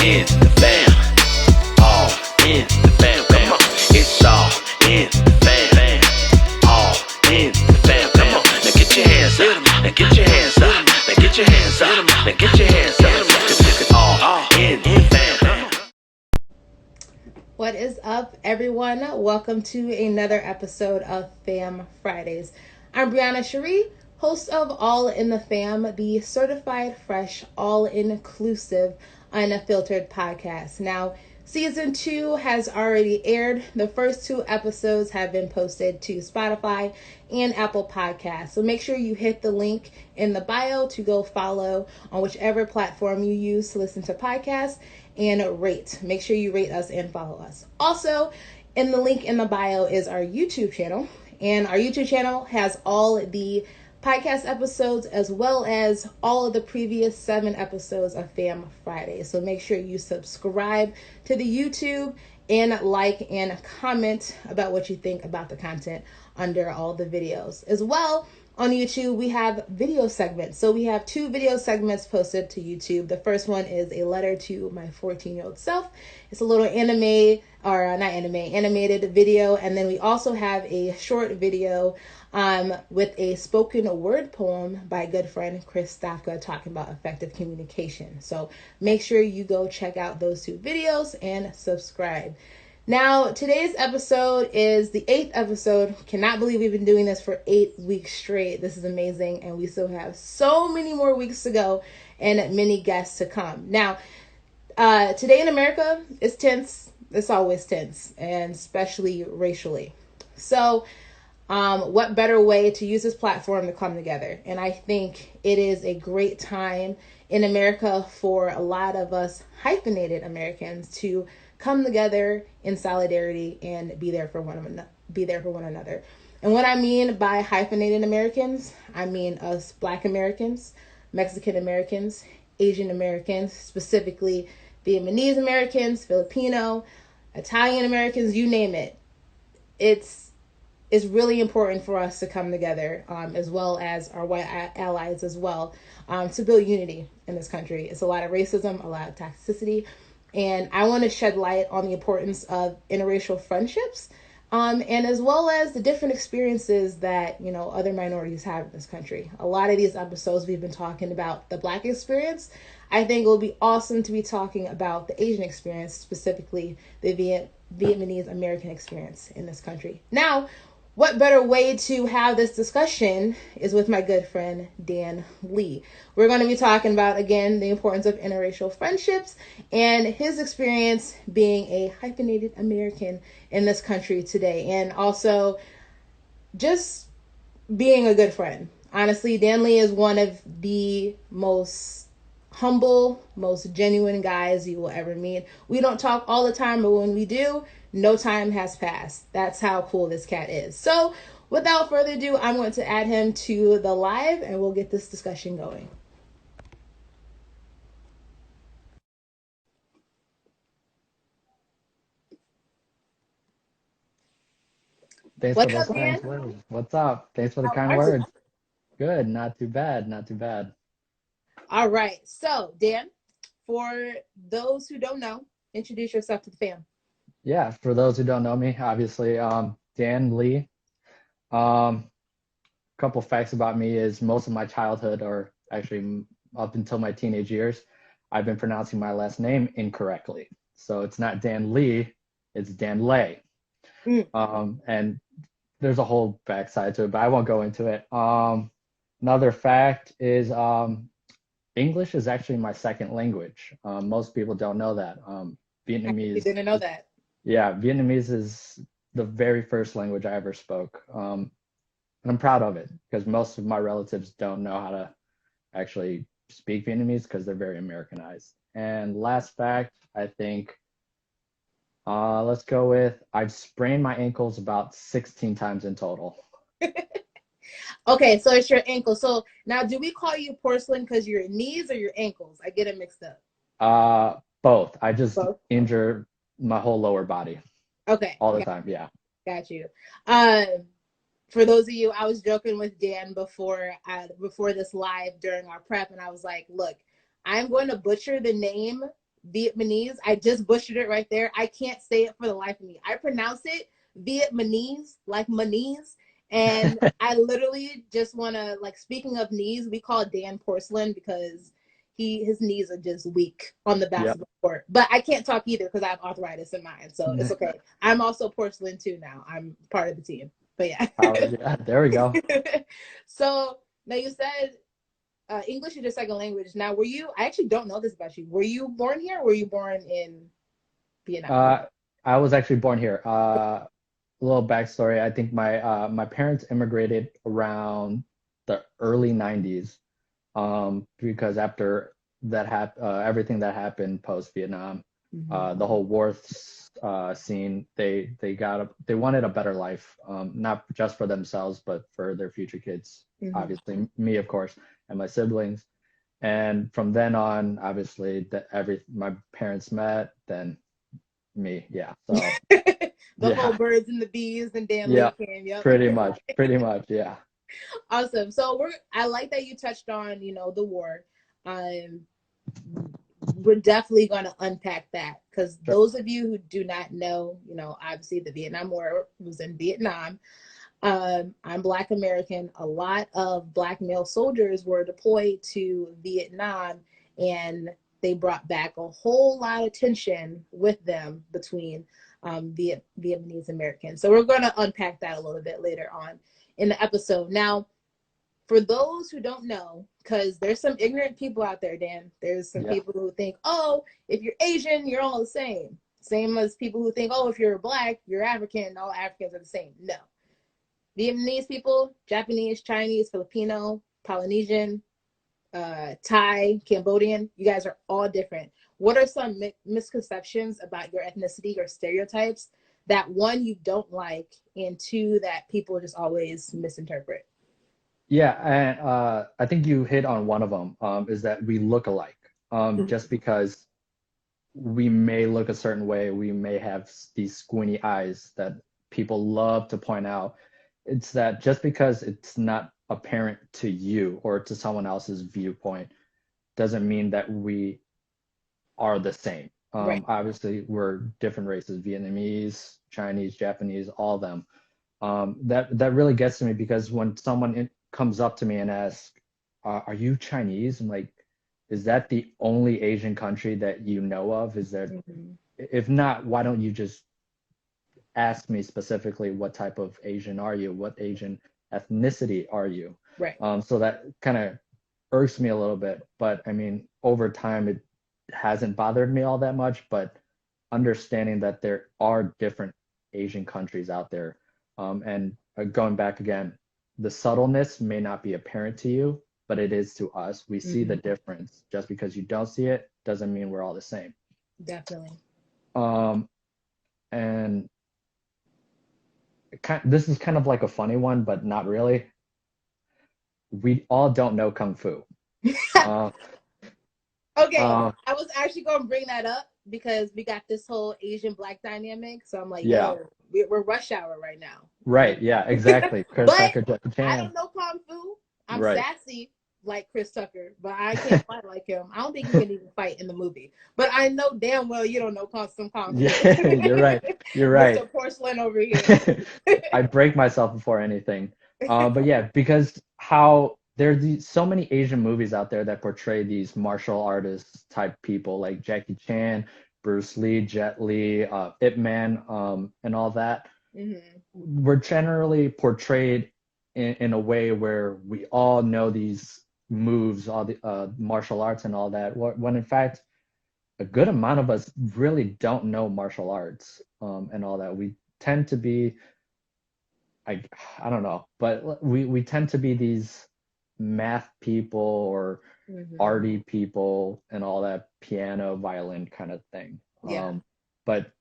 in the fam. All in the fam. Come on. It's all in the fam. All in the fam. Come on. Now get your hands up. Now get your hands up. Now get your hands up. Now get your hands up. It's all in the fam. What is up, everyone? Welcome to another episode of Fam Fridays. I'm Brianna Cherie, host of All in the Fam, the certified fresh, all-inclusive, unfiltered podcast. Now, season 2 has already aired. The first 2 episodes have been posted to Spotify and Apple Podcasts. So make sure you hit the link in the bio to go follow on whichever platform you use to listen to podcasts, and rate. Make sure you rate us and follow us. Also, in the link in the bio is our YouTube channel. And our YouTube channel has all the podcast episodes as well as all of the previous 7 episodes of Fam Friday. So make sure you subscribe to the YouTube and like and comment about what you think about the content under all the videos. As well, on YouTube, we have video segments. So we have 2 video segments posted to YouTube. The first one is a letter to my 14-year-old self. It's a little animated video. And then we also have a short video with a spoken word poem by good friend Chris Stafka talking about effective communication. So make sure you go check out those 2 videos and subscribe. Now, today's episode is the 8th episode. Cannot believe we've been doing this for 8 weeks straight. This is amazing. And we still have so many more weeks to go and many guests to come. Now, today in America is tense. It's always tense, and especially racially. So, what better way to use this platform to come together? And I think it is a great time in America for a lot of us hyphenated Americans to come together in solidarity and be there for one another. And what I mean by hyphenated Americans, I mean us Black Americans, Mexican Americans, Asian Americans, specifically Vietnamese Americans, Filipino, Italian Americans, you name it. It's really important for us to come together, as well as our white allies as well, to build unity in this country. It's a lot of racism, a lot of toxicity. And I want to shed light on the importance of interracial friendships, and as well as the different experiences that, other minorities have in this country. A lot of these episodes we've been talking about the Black experience. I think it will be awesome to be talking about the Asian experience, specifically the Vietnamese American experience in this country. Now, what better way to have this discussion is with my good friend, Dan Lee. We're going to be talking about, again, the importance of interracial friendships and his experience being a hyphenated American in this country today. And also just being a good friend. Honestly, Dan Lee is one of the most humble, most genuine guys you will ever meet. We don't talk all the time, but when we do, no time has passed. That's how cool this cat is. So without further ado, I'm going to add him to the live and we'll get this discussion going. Thanks What's for those up, Dan? kind words. What's up? Thanks for the How kind are words. you? Good. Not too bad. Not too bad. All right. So, Dan, for those who don't know, introduce yourself to the fam. Yeah, for those who don't know me, obviously, Dan Lee. Couple facts about me is most of my childhood, or actually up until my teenage years, I've been pronouncing my last name incorrectly. So it's not Dan Lee, it's Dan Lay. And there's a whole backside to it, but I won't go into it. Another fact is English is actually my second language. Most people don't know that. Vietnamese. I didn't know that. Yeah, Vietnamese is the very first language I ever spoke. And I'm proud of it because most of my relatives don't know how to actually speak Vietnamese because they're very Americanized. And last fact, I think, let's go with I've sprained my ankles about 16 times in total. Okay, so it's your ankle. So now, do we call you porcelain because your knees or your ankles? I get it mixed up. Both. I just Both? injure my whole lower body Okay. all the time. Yeah. Got you. For those of you, I was joking with Dan before this live during our prep, and I was like, look, I'm going to butcher the name Vietnamese. I just butchered it right there. I can't say it for the life of me. I pronounce it Vietnamese, like Manese. And I literally just want to, like, speaking of knees, we call Dan porcelain because his knees are just weak on the Yep. basketball court. But I can't talk either because I have arthritis in mine, so it's okay. I'm also porcelain too now. I'm part of the team. But yeah. Yeah, there we go. So now you said English is your second language. Now, I actually don't know this about you. Were you born here or were you born in Vietnam? I was actually born here. A little backstory. I think my parents immigrated around the early 90s, because after everything that happened post Vietnam, Mm-hmm. the whole war scene, they wanted a better life, not just for themselves, but for their future kids. Mm-hmm. Obviously, me, of course, and my siblings. And from then on, obviously, my parents met, then me, yeah. So The whole yeah, birds and the bees and Dan yeah, Lee came. Yep. pretty much, yeah. Awesome. So I like that you touched on, the war. Um, we're definitely going to unpack that because Sure. those of you who do not know, obviously the Vietnam War was in Vietnam. I'm Black American. A lot of Black male soldiers were deployed to Vietnam, and they brought back a whole lot of tension with them between Vietnamese Americans. So we're going to unpack that a little bit later on in the episode. Now, for those who don't know, because there's some ignorant people out there, Dan. There's some Yeah. people who think, oh, if you're Asian, you're all the same. Same as people who think, oh, if you're Black, you're African, all Africans are the same. No. Vietnamese people, Japanese, Chinese, Filipino, Polynesian, Thai, Cambodian, you guys are all different. What are some misconceptions about your ethnicity or stereotypes that, one, you don't like, and two, that people just always misinterpret? Yeah, and I think you hit on one of them, is that we look alike. Just because we may look a certain way, we may have these squinty eyes that people love to point out. It's that just because it's not apparent to you or to someone else's viewpoint doesn't mean that we are the same. Right. Obviously, we're different races, Vietnamese, Chinese, Japanese, all of them. That really gets to me because when someone comes up to me and asks, "Are you Chinese?" I'm like, "Is that the only Asian country that you know of? Is there? Mm-hmm. If not, why don't you just ask me specifically what type of Asian are you? What Asian ethnicity are you?" Right. So that kind of irks me a little bit. But I mean, over time, it hasn't bothered me all that much. But understanding that there are different Asian countries out there, and going back again, the subtleness may not be apparent to you, but it is to us. We see the Mm-hmm. difference. Just because you don't see it doesn't mean we're all the same. Definitely. Um, and this is kind of like a funny one, but not really. We all don't know Kung Fu. Uh, Okay, uh, I was actually going to bring that up because we got this whole Asian Black dynamic. So I'm like, yeah, yo, we're rush hour right now. right. Yeah, exactly. Chris But Tucker, Jackie I Chan. don't know Kung Fu. I'm Right. sassy like Chris Tucker, but I can't fight like him. I don't think he can even fight in the movie. But I know damn well you don't know some Kung Fu. Yeah, you're right. You're right. Mr. Porcelain over here. I break myself before anything. But yeah, because how so many Asian movies out there that portray these martial artist type people like Jackie Chan, Bruce Lee, Jet Li, Ip Man, and all that. Mm-hmm. Were generally portrayed in a way where we all know these moves, all the martial arts and all that, when in fact a good amount of us really don't know martial arts, and all that. We tend to be, I, I don't know, but we tend to be these math people or Mm-hmm. arty people and all that piano, violin kind of thing. Yeah. But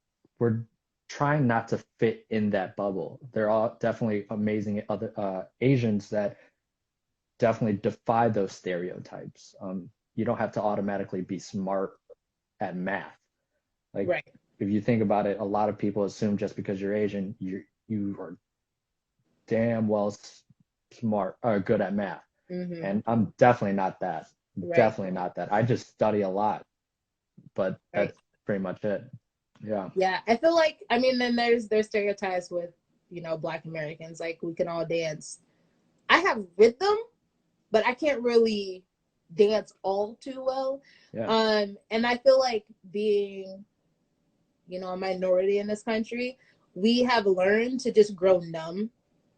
we're trying not to fit in that bubble. There are definitely amazing other Asians that definitely defy those stereotypes. You don't have to automatically be smart at math. Like Right. if you think about it, a lot of people assume just because you're Asian, you are damn well smart or good at math. Mm-hmm. And I'm definitely not that. Right. Definitely not that. I just study a lot. but Right. that's pretty much it. Yeah. Yeah. I feel like, I mean, then there's stereotypes with, Black Americans. Like we can all dance. I have rhythm, but I can't really dance all too well. Yeah. And I feel like being, a minority in this country, we have learned to just grow numb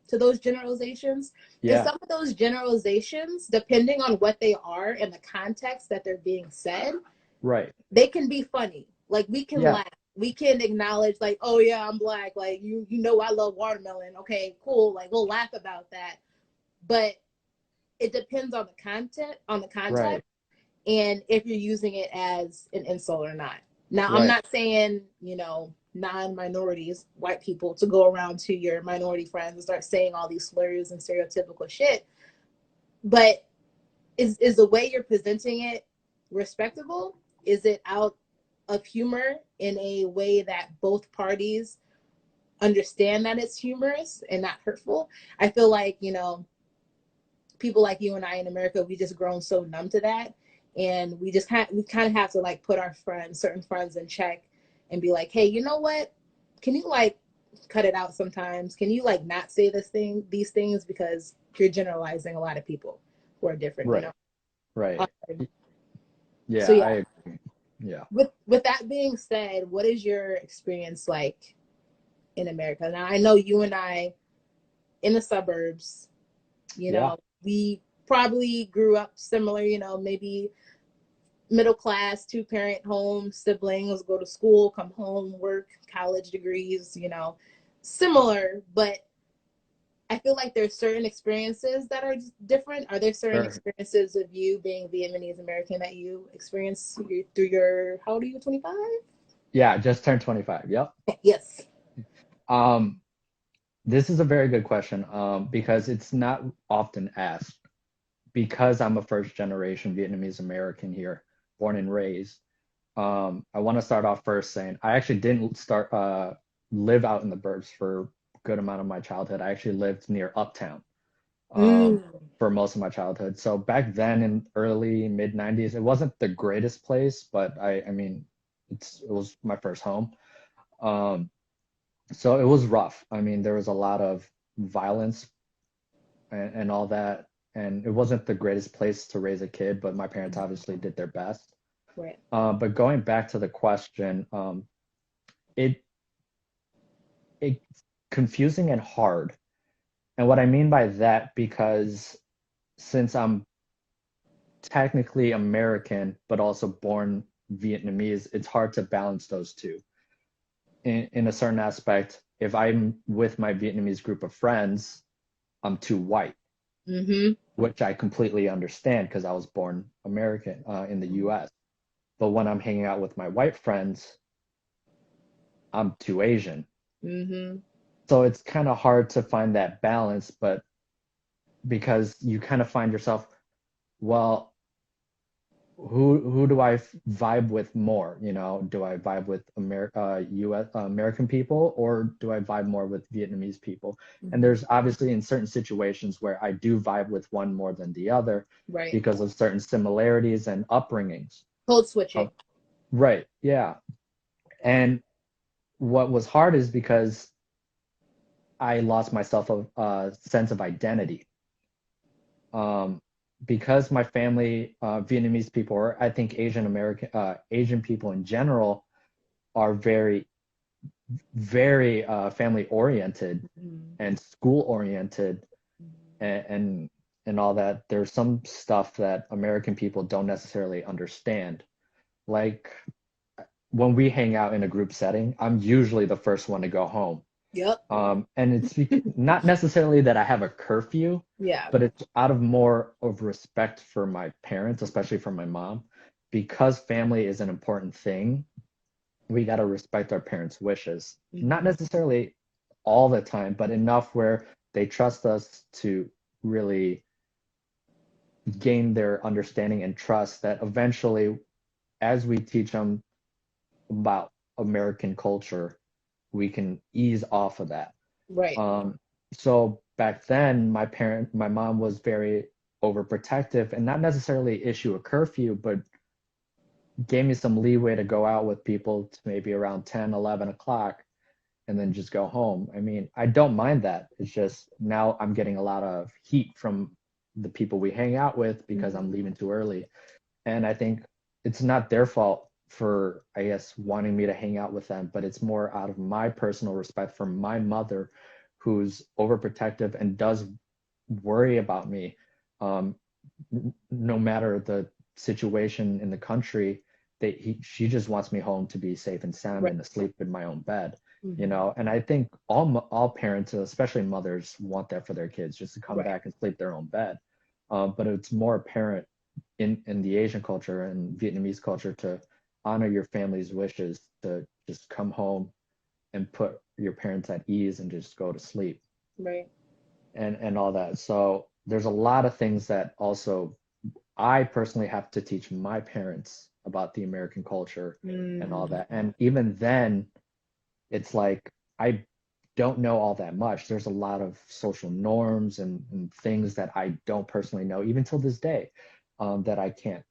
to those generalizations. And Yeah. some of those generalizations, depending on what they are and the context that they're being said, Right. they can be funny. Like we can Yeah. laugh. We can acknowledge, like, oh yeah, I'm Black. Like you know I love watermelon. Okay, cool. Like we'll laugh about that. But it depends on the content, on the context, Right. and if you're using it as an insult or not. Now, I'm Right. not saying, non-minorities, white people, to go around to your minority friends and start saying all these slurs and stereotypical shit. But is the way you're presenting it respectable? Is it out of humor in a way that both parties understand that it's humorous and not hurtful? I feel like, people like you and I in America, we just grown so numb to that, and we kind of have to like put our certain friends in check, and be like, hey, you know what? Can you like cut it out sometimes? Can you like not say these things because you're generalizing a lot of people who are different, Right. Right. Um, so Yeah, yeah, I agree. Yeah. with that being said, what is your experience like in America? Now I know you and I in the suburbs, Yeah. we probably grew up similar, maybe middle class, two-parent home, siblings, go to school, come home, work, college degrees, similar, but I feel like there's certain experiences that are different. Are there certain Sure. experiences of you being Vietnamese American that you experience through your, how old are you, 25? Yeah, just turned 25. Yep. Yes. Um, this is a very good question, because it's not often asked. Because I'm a first generation Vietnamese American here, born and raised. I want to start off first saying I actually didn't start live out in the burbs for a good amount of my childhood. I actually lived near Uptown Mm, for most of my childhood. So back then in early mid 90s, it wasn't the greatest place, but I mean, it was my first home. Um, so it was rough. I mean, there was a lot of violence and all that. And it wasn't the greatest place to raise a kid, but my parents obviously did their best. right. But going back to the question, it it's confusing and hard. And what I mean by that, because since I'm technically American, but also born Vietnamese, it's hard to balance those two. In a certain aspect, if I'm with my Vietnamese group of friends, I'm too white, Mm-hmm. which I completely understand because I was born American in the US. But when I'm hanging out with my white friends, I'm too Asian. Mm-hmm. So it's kind of hard to find that balance, but because you kind of find yourself, well, who do I vibe with more? You know, do I vibe with US American people, or do I vibe more with Vietnamese people? And Mm-hmm. there's obviously in certain situations where I do vibe with one more than the other Right. because of certain similarities and upbringings. Code switching. Um, right, yeah. And what was hard is because I lost myself a sense of identity. Um, because my family, Vietnamese people, or I think Asian people in general, are very family oriented Mm-hmm. and school oriented, and and all that. There's some stuff that American people don't necessarily understand. Like when we hang out in a group setting, I'm usually the first one to go home. Yep. And it's not necessarily that I have a curfew, Yeah. but it's out of more of respect for my parents, especially for my mom, because family is an important thing. We got to respect our parents' wishes. Not Mm-hmm. necessarily all the time, but enough where they trust us to really gain their understanding and trust that eventually, as we teach them about American culture, we can ease off of that. Right. So back then, my mom was very overprotective and not necessarily issue a curfew, but gave me some leeway to go out with people to maybe around 10, 11 o'clock and then just go home. I mean, I don't mind that. It's just now I'm getting a lot of heat from the people we hang out with because I'm leaving too early. And I think it's not their fault for, I guess, wanting me to hang out with them, but it's more out of my personal respect for my mother, who's overprotective and does worry about me. Um, no matter the situation in the country, she just wants me home to be safe and sound Right. and asleep in my own bed, you Mhm. know. And I think all parents, especially mothers, want that for their kids, just to come Right. back and sleep their own bed. But it's more apparent in the Asian culture and Vietnamese culture to honor your family's wishes, to just come home and put your parents at ease and just go to sleep Right. and all that. So there's a lot of things that also I personally have to teach my parents about the American culture and all Mm. that. And even then, it's like I don't know all that much. There's a lot of social norms and things that I don't personally know, even till this day, that I can't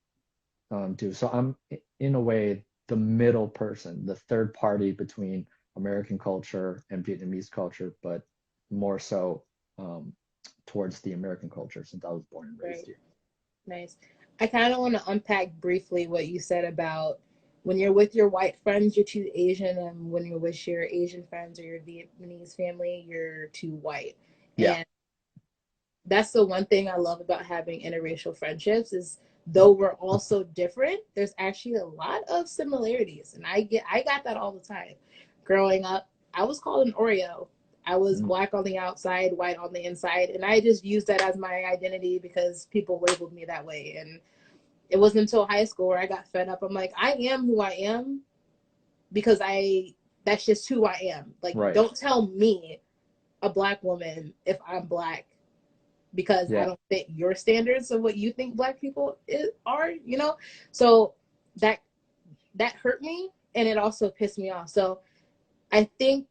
do. So I'm in a way the middle person, the third party between American culture and Vietnamese culture, but more so um, towards the American culture since I was born and raised Right. here. Nice. I kind of want to unpack briefly what you said about when you're with your white friends, you're too Asian, and when you're with your Asian friends or your Vietnamese family, you're too white. Yeah. And that's the one thing I love about having interracial friendships is though we're all so different, there's actually a lot of similarities. And I got that all the time. Growing up, I was called an Oreo. I was Mm. black on the outside, white on the inside, and I just used that as my identity because people labeled me that way. And it wasn't until high school where I got fed up. I'm like, I am who I am because I that's just who I am. Like, Right. don't tell me, a black woman, if I'm black because I Yeah. don't fit your standards of what you think black people are, So that that hurt me and it also pissed me off. So I think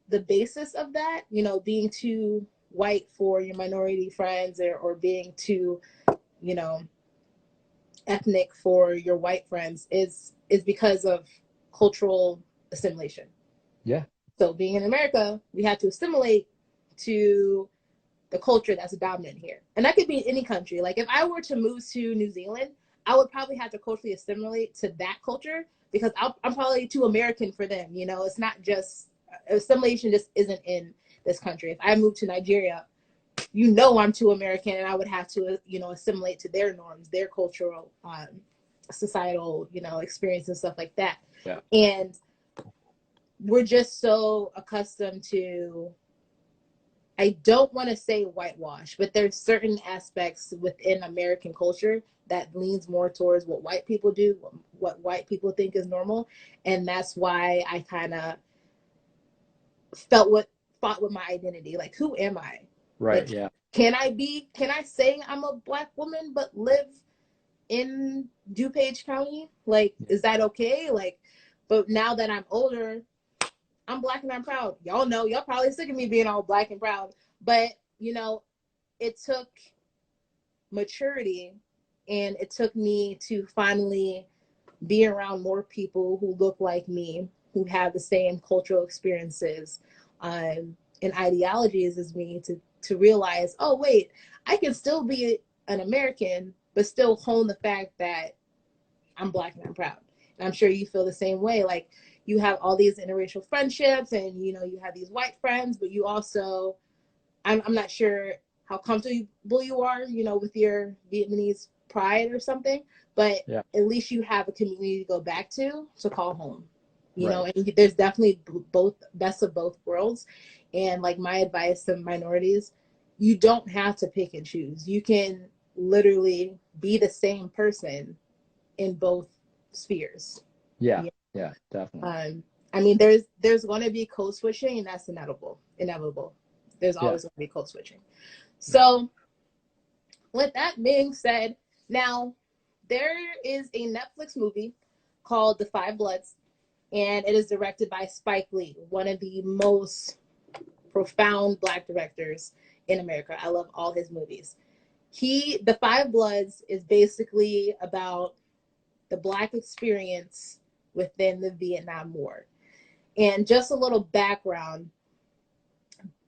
the basis of that, being too white for your minority friends or being too, you know, ethnic for your white friends is because of cultural assimilation. Yeah. So being in America, we had to assimilate to the culture that's dominant here. And that could be in any country. Like if I were to move to New Zealand, I would probably have to culturally assimilate to that culture because I'm probably too American for them. It's not just assimilation just isn't in this country. If I moved to Nigeria, I'm too American and I would have to, assimilate to their norms, their cultural, societal, experience and stuff like that. Yeah. And we're just so accustomed to, I don't want to say whitewash, but there's certain aspects within American culture that leans more towards what white people do, what white people think is normal. And that's why I kind of fought with my identity. Like, who am I? Right. Like, Yeah. can I say I'm a black woman, but live in DuPage County? Like, is that okay? Like, but now that I'm older, I'm black and I'm proud. Y'all probably sick of me being all black and proud, but it took maturity and it took me to finally be around more people who look like me, who have the same cultural experiences and ideologies as me to realize, oh, wait, I can still be an American, but still hone the fact that I'm black and I'm proud. And I'm sure you feel the same way. Like you have all these interracial friendships and, you have these white friends, but you also, I'm not sure how comfortable you are, with your Vietnamese pride or something, but Yeah. at least you have a community to go back to call home, Right. and there's definitely both best of both worlds. And like my advice to minorities, you don't have to pick and choose. You can literally be the same person in both spheres. Yeah. Yeah. Yeah. Definitely. I mean, there's going to be code switching, and that's inevitable. There's Yeah. always going to be code switching. Yeah. So, with that being said, now there is a Netflix movie called The Five Bloods, and it is directed by Spike Lee, one of the most profound Black directors in America. I love all his movies. The Five Bloods is basically about the Black experience within the Vietnam War. And just a little background,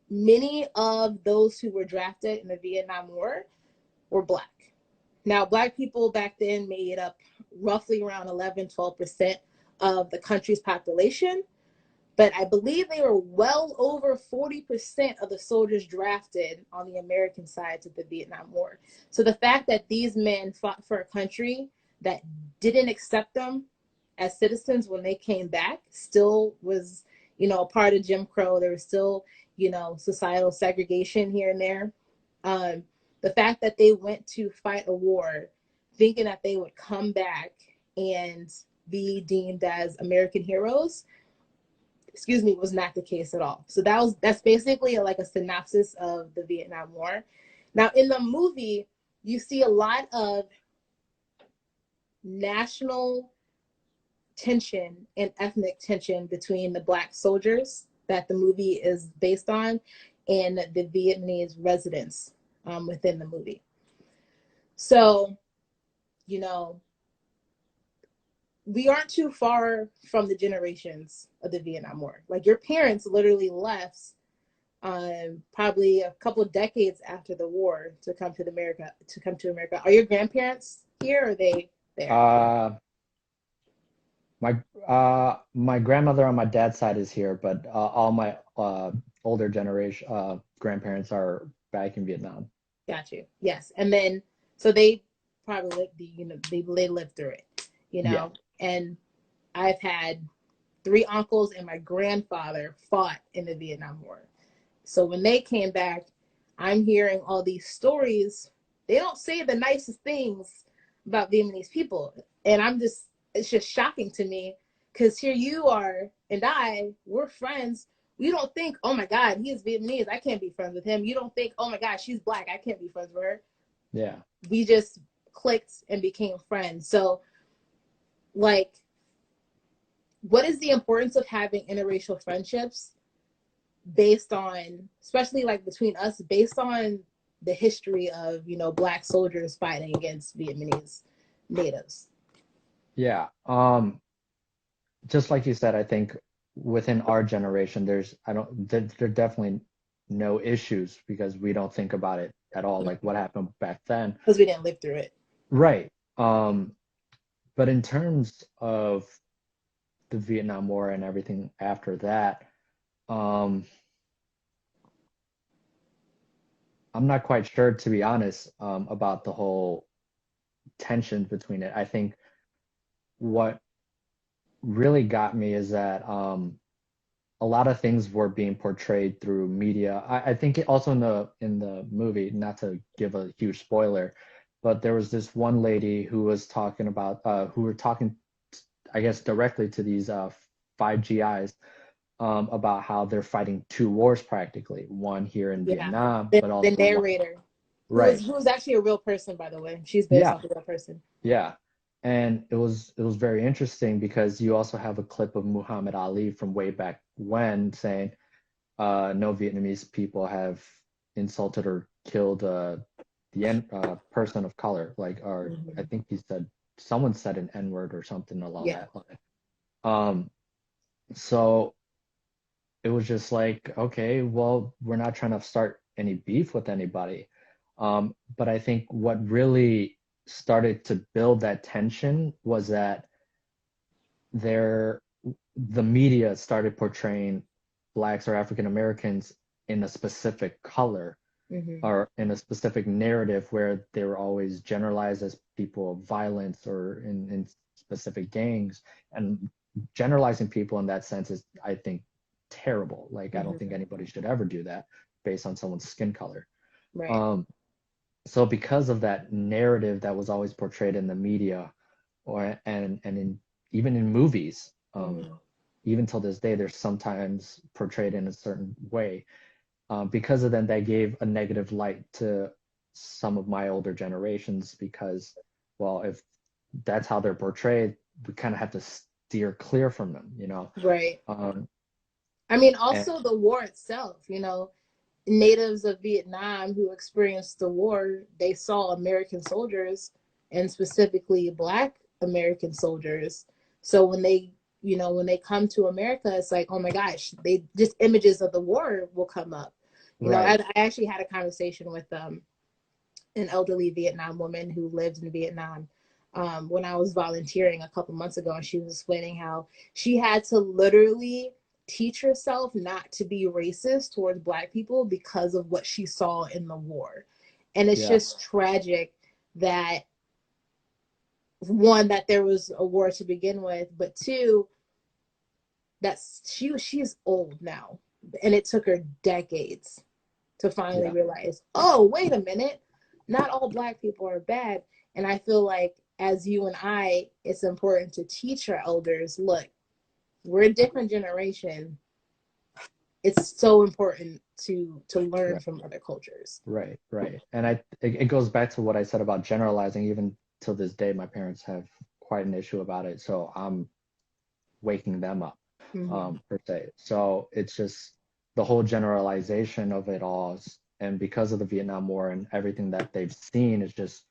many of those who were drafted in the Vietnam War were Black. Now, Black people back then made up roughly around 11-12% of the country's population, but I believe they were well over 40% of the soldiers drafted on the American sides of the Vietnam War. So the fact that these men fought for a country that didn't accept them as citizens when they came back still was, a part of Jim Crow. There was still, societal segregation here and there. The fact that they went to fight a war thinking that they would come back and be deemed as American heroes, was not the case at all. So that's basically like a synopsis of the Vietnam War. Now, in the movie, you see a lot of national tension and ethnic tension between the Black soldiers that the movie is based on and the Vietnamese residents within the movie. So, we aren't too far from the generations of the Vietnam War. Like, your parents literally left probably a couple of decades after the war to come to America. Are your grandparents here, or are they there? My grandmother on my dad's side is here, but all my older generation grandparents are back in Vietnam. Got you. Yes, and then so they probably they lived through it, Yeah. And I've had 3 uncles, and my grandfather fought in the Vietnam War. So when they came back, I'm hearing all these stories. They don't say the nicest things about Vietnamese people, and it's just shocking to me, because here you are and we're friends. You don't think, oh my God, he is Vietnamese, I can't be friends with him. You don't think, oh my God, she's Black, I can't be friends with her. Yeah. We just clicked and became friends. So, like, what is the importance of having interracial friendships based on, especially like between us, based on the history of, Black soldiers fighting against Vietnamese natives? Yeah. Just like you said, I think within our generation, there definitely no issues because we don't think about it at all, like what happened back then. Because we didn't live through it. Right. But in terms of the Vietnam War and everything after that, I'm not quite sure, to be honest, about the whole tension between it. I think what really got me is that a lot of things were being portrayed through media. I think also in the movie, not to give a huge spoiler, but there was this one lady who was talking about who were talking, I guess, directly to these 5 GIs about how they're fighting 2 wars practically, one here in Vietnam, but The also narrator, right. who was actually a real person, by the way. She's based Yeah, off a real person. yeah. And it was very interesting because you also have a clip of Muhammad Ali from way back when saying no Vietnamese people have insulted or killed person of color, like, or I think someone said an N-word or something along Yeah. that line. So it was just like, okay, well, we're not trying to start any beef with anybody. But I think what really started to build that tension was that the media started portraying Blacks or African Americans in a specific color or in a specific narrative where they were always generalized as people of violence or in specific gangs. And generalizing people in that sense is, I think, terrible. Like, I don't think anybody should ever do that based on someone's skin color. Right. So because of that narrative that was always portrayed in the media even in movies, even till this day, they're sometimes portrayed in a certain way. Because of that gave a negative light to some of my older generations because, well, if that's how they're portrayed, we kind of have to steer clear from them, Right. I mean, also the war itself, natives of Vietnam who experienced the war, they saw American soldiers and specifically Black American soldiers. So when they, when they come to America, it's like, oh my gosh, they just images of the war will come up. Right. I actually had a conversation with an elderly Vietnam woman who lived in Vietnam when I was volunteering a couple months ago, and she was explaining how she had to literally teach herself not to be racist towards Black people because of what she saw in the war. And it's Yeah. just tragic that, one, that there was a war to begin with, but two, that she's old now, and it took her decades to finally Yeah. realize, oh, wait a minute, not all Black people are bad. And I feel like, as you and I, it's important to teach our elders, look, we're a different generation. It's so important to learn Right. from other cultures. Right. Right. And it goes back to what I said about generalizing. Even till this day, my parents have quite an issue about it. So I'm waking them up, Mm-hmm. per se. So it's just the whole generalization of it all, and because of the Vietnam War and everything that they've seen is just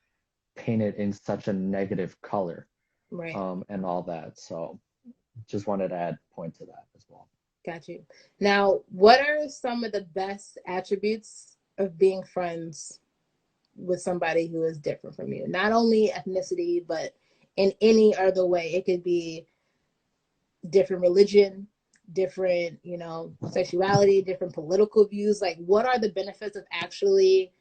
painted in such a negative color, Right. and all that. So just wanted to add point to that as well. Got you. Now, what are some of the best attributes of being friends with somebody who is different from you? Not only ethnicity, but in any other way. It could be different religion, different, sexuality, different political views. Like, what are the benefits of actually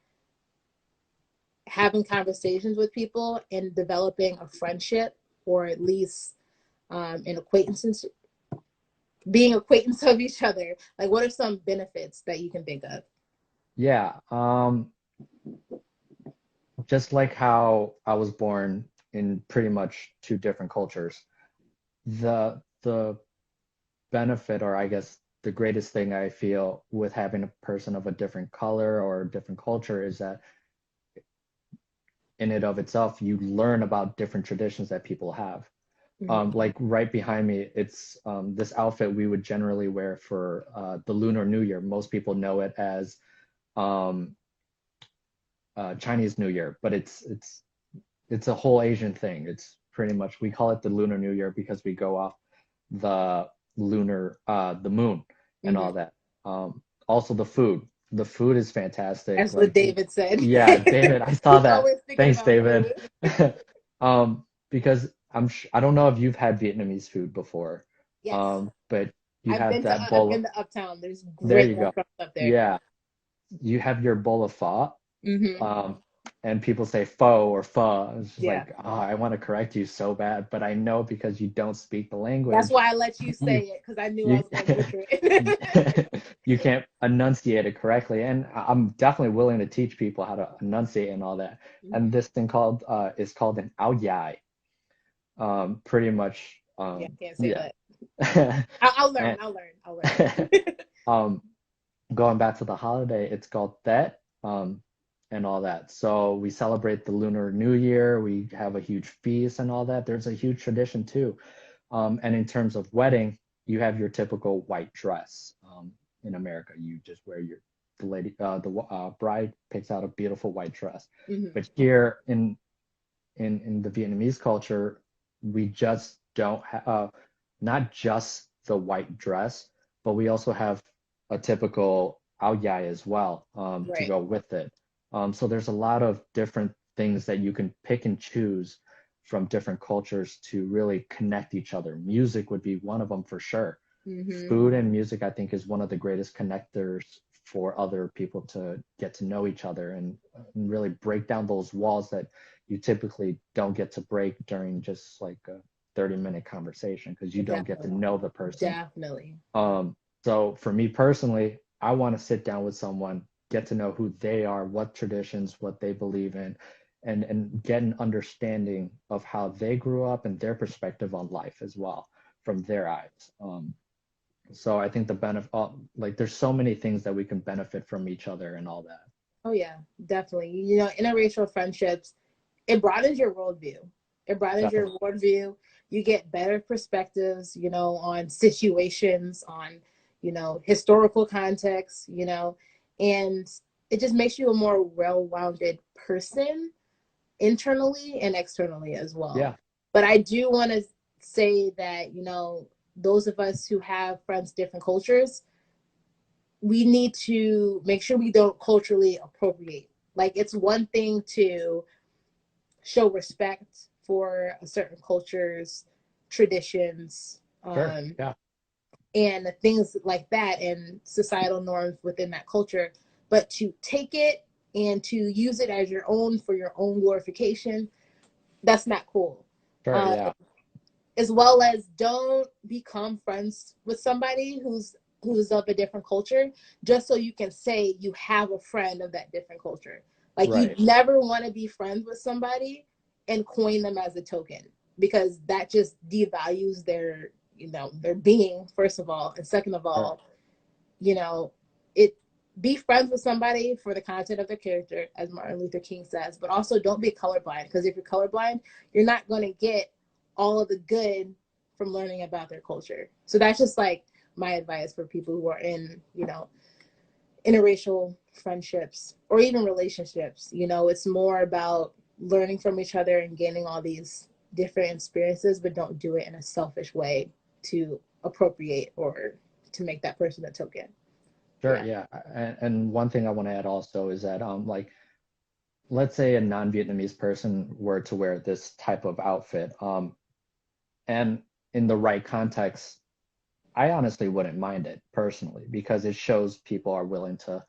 having conversations with people and developing a friendship, or at least an acquaintance, being acquaintance of each other? Like, what are some benefits that you can think of? Yeah, just like how I was born in pretty much two different cultures, the benefit, or I guess the greatest thing I feel with having a person of a different color or a different culture is that in and of itself, you learn about different traditions that people have. Mm-hmm. Like right behind me, it's this outfit we would generally wear for the Lunar New Year. Most people know it as um, Chinese New Year, but it's a whole Asian thing. It's pretty much, we call it the Lunar New Year because we go off the the moon and Mm-hmm. all that. Also the food. The food is fantastic. As what Like, David said. yeah, David, I saw He's that. always thinking Thanks, about David. food. Because I don't know if you've had Vietnamese food before, Yes. but you have that I've bowl of, been to Uptown. There's there great you go. restaurants up there. Yeah, you have your bowl of pho, Mm-hmm. um, and people say pho or pho. It's just Yeah. like, oh, I want to correct you so bad, but I know because you don't speak the That's language, why I let you say you it, because I knew I you was going to butcher it. you can't enunciate it correctly. And I'm definitely willing to teach people how to enunciate and all that. And Mm-hmm. this thing called is called an ao dai. Pretty much, Yeah, I can't say yeah. that. I'll learn. And I'll learn. I'll learn. um, going back to the holiday, it's called Tet, and all that. So we celebrate the Lunar New Year. We have a huge feast and all that. There's a huge tradition too. And in terms of wedding, you have your typical white dress. In America, you just wear the bride picks out a beautiful white dress. Mm-hmm. But here in the Vietnamese culture, we just don't have not just the white dress, but we also have a typical áo dài as well, to Right. go with it. So there's a lot of different things that you can pick and choose from different cultures to really connect each other. Music would be one of them for sure. Mm-hmm. Food and music, I think, is one of the greatest connectors for other people to get to know each other and really break down those walls that you typically don't get to break during just like a 30-minute conversation because you don't get to Definitely. know the person. Definitely. So for me personally, I want to sit down with someone, get to know who they are, what traditions, what they believe in, and get an understanding of how they grew up and their perspective on life as well from their eyes. So I think the benefit, like there's so many things that we can benefit from each other and all that. Oh yeah, definitely. Interracial friendships, it broadens your worldview. It broadens your Definitely. worldview. You get better perspectives, on situations, on, historical context, and it just makes you a more well-rounded person internally and externally as well. Yeah. But I do want to say that, those of us who have friends different cultures, we need to make sure we don't culturally appropriate. Like, it's one thing to show respect for a certain culture's traditions, Sure. Yeah. and things like that, and societal norms within that culture, but to take it and to use it as your own for your own glorification, that's not cool. Sure. Uh, Yeah. as well as, don't become friends with somebody who's of a different culture just so you can say you have a friend of that different culture. Like, you Right. never want to be friends with somebody and coin them as a token, because that just devalues their being, first of all, and second of Sure. all, it be friends with somebody for the content of their character, as Martin Luther King says, but also don't be colorblind, because if you're colorblind, you're not going to get all of the good from learning about their culture. So that's just like my advice for people who are in, interracial friendships or even relationships. It's more about learning from each other and gaining all these different experiences, but don't do it in a selfish way to appropriate or to make that person a token. Sure. Yeah. Yeah. And one thing I want to add also is that like, let's say a non-Vietnamese person were to wear this type of outfit, and in the right context, I honestly wouldn't mind it personally, because it shows people are willing to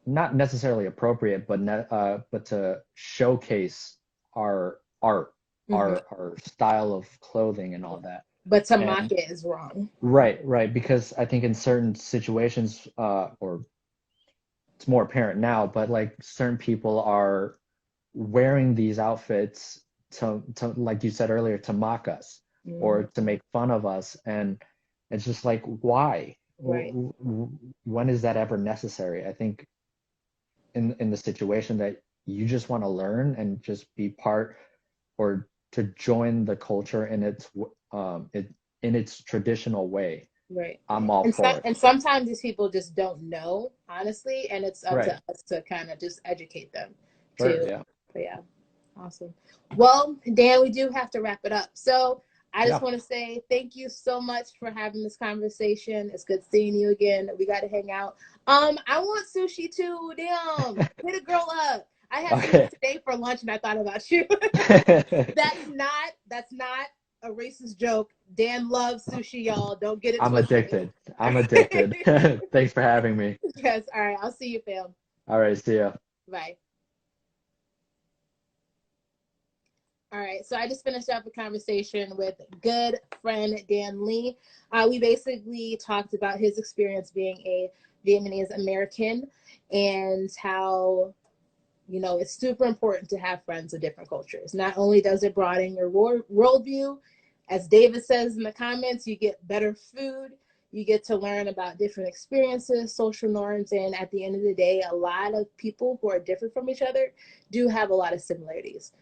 not necessarily appropriate, but to showcase our art, Mm-hmm. our style of clothing and all that. But to mock And it is wrong. right, right, because I think in certain situations, or it's more apparent now, but like certain people are wearing these outfits to like you said earlier, to mock us or to Mm-hmm. make fun of us, and it's just like, why? Right. When is that ever necessary? I think in the situation that you just want to learn and just be part, or to join the culture in its traditional way, Right. I'm all And for it. sometimes these people just don't know, honestly, and it's up to Right. us to kind of just educate them Sure. too. Yeah. But yeah, awesome. Well, Dan, we do have to wrap it up. So I just Yeah. want to say thank you so much for having this conversation. It's good seeing you again. We got to hang out. I want sushi too. Damn, hit a girl up. I had sushi Okay. today for lunch, and I thought about you. That's not a racist joke. Dan loves sushi, y'all. Don't get it I'm twisted. addicted. I'm addicted. Thanks for having me. Yes. All right. I'll see you, fam. All right. See ya. Bye. All right. So I just finished up a conversation with good friend Dan Lee. We basically talked about his experience being a Vietnamese American and how, it's super important to have friends of different cultures. Not only does it broaden your worldview, as David says in the comments, you get better food, you get to learn about different experiences, social norms, and at the end of the day, a lot of people who are different from each other do have a lot of similarities.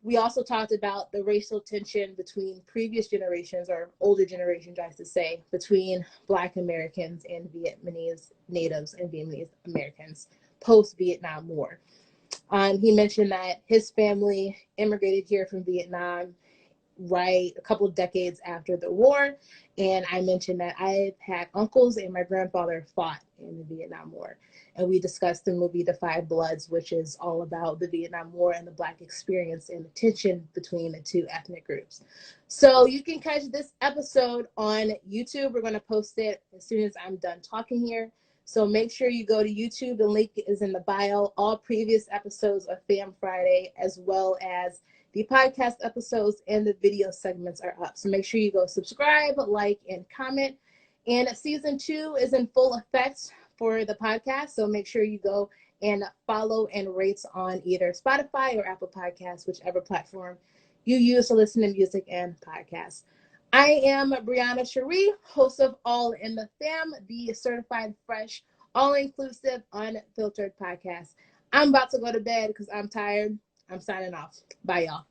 We also talked about the racial tension between previous generations, or older generations, I should say, between Black Americans and Vietnamese natives and Vietnamese Americans post-Vietnam War. He mentioned that his family immigrated here from Vietnam right a couple of decades after the war. And I mentioned that I've had uncles and my grandfather fought in the Vietnam War. And we discussed the movie The Five Bloods, which is all about the Vietnam War and the Black experience and the tension between the two ethnic groups. So you can catch this episode on YouTube. We're going to post it as soon as I'm done talking here. So make sure you go to YouTube. The link is in the bio. All previous episodes of Fam Friday, as well as the podcast episodes and the video segments, are up. So make sure you go subscribe, like, and comment. And season 2 is in full effect for the podcast. So make sure you go and follow and rate on either Spotify or Apple Podcasts, whichever platform you use to listen to music and podcasts. I am Brianna Cherie, host of All in the Fam, the certified fresh, all-inclusive, unfiltered podcast. I'm about to go to bed because I'm tired. I'm signing off. Bye, y'all.